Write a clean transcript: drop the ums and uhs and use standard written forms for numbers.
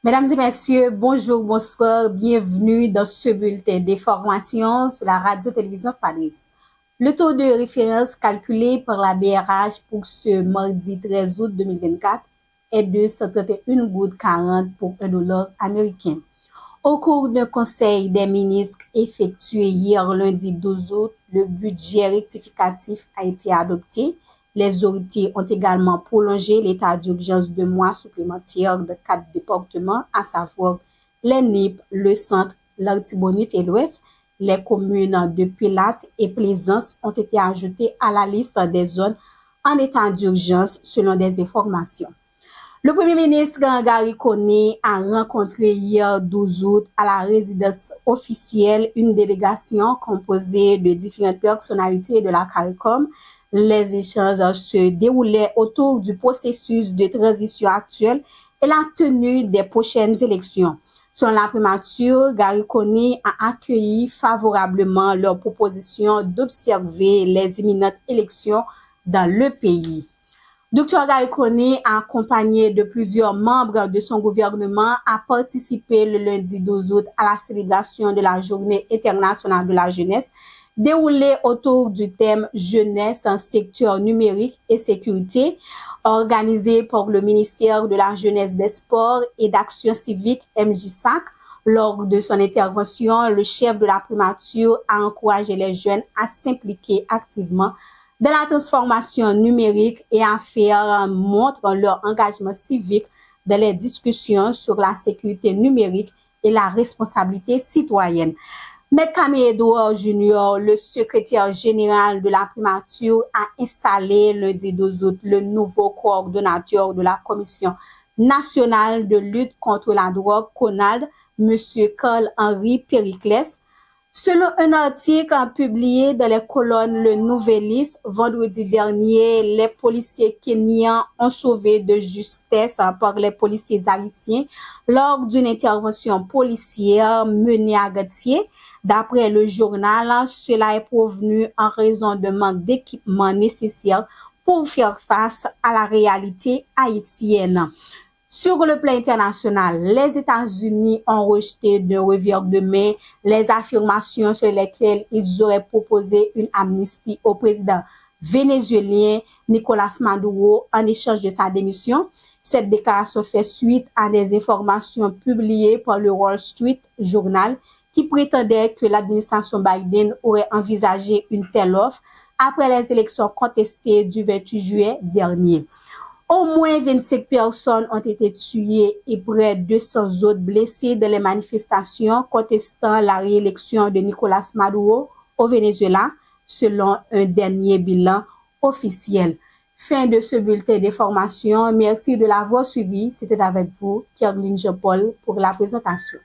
Mesdames et messieurs, bonjour, bonsoir, bienvenue dans ce bulletin d'information sur la radio-télévision FANES. Le taux de référence calculé par la BRH pour ce mardi 13 août 2024 est de 131,40 pour $1 américain. Au cours d'un conseil des ministres effectué hier lundi 12 août, le budget rectificatif a été adopté. Les autorités ont également prolongé l'état d'urgence de mois supplémentaires de 4 départements, à savoir les NIP, le centre, l'Artibonite et l'Ouest. Les communes de Pilates et Plaisance ont été ajoutées à la liste des zones en état d'urgence selon des informations. Le Premier ministre Gary Coney a rencontré hier 12 août à la résidence officielle une délégation composée de différentes personnalités de la CARICOM. Les échanges se déroulaient autour du processus de transition actuel et la tenue des prochaines élections. Selon la primature, Gary Coney a accueilli favorablement leur proposition d'observer les imminentes élections dans le pays. Dr. Gary Coney, accompagné de plusieurs membres de son gouvernement, a participé le lundi 12 août à la célébration de la Journée internationale de la jeunesse, déroulée autour du thème Jeunesse en secteur numérique et sécurité, organisée par le ministère de la Jeunesse, des Sports et d'Action civique MJSAC. Lors de son intervention, le chef de la primature a encouragé les jeunes à s'impliquer activement dans la transformation numérique et à faire montre leur engagement civique dans les discussions sur la sécurité numérique et la responsabilité citoyenne. M. Camille Edouard Jr., le secrétaire général de la primature, a installé lundi 12 août le nouveau coordonnateur de la Commission nationale de lutte contre la drogue, CONALD, M. Carl-Henri Périclès. Selon un article publié dans les colonnes Le Nouvelliste vendredi dernier, les policiers kenyans ont sauvé de justesse par les policiers haïtiens lors d'une intervention policière menée à Gatier. D'après le journal, cela est provenu en raison de manque d'équipement nécessaire pour faire face à la réalité haïtienne. Sur le plan international, les États-Unis ont rejeté d'un revers de main les affirmations sur lesquelles ils auraient proposé une amnistie au président vénézuélien Nicolás Maduro en échange de sa démission. Cette déclaration fait suite à des informations publiées par le Wall Street Journal qui prétendait que l'administration Biden aurait envisagé une telle offre après les élections contestées du 28 juillet dernier. Au moins 25 personnes ont été tuées et près de 200 autres blessées dans les manifestations contestant la réélection de Nicolás Maduro au Venezuela, selon un dernier bilan officiel. Fin de ce bulletin d'information. Merci de l'avoir suivi. C'était avec vous, Caroline Jean-Paul, pour la présentation.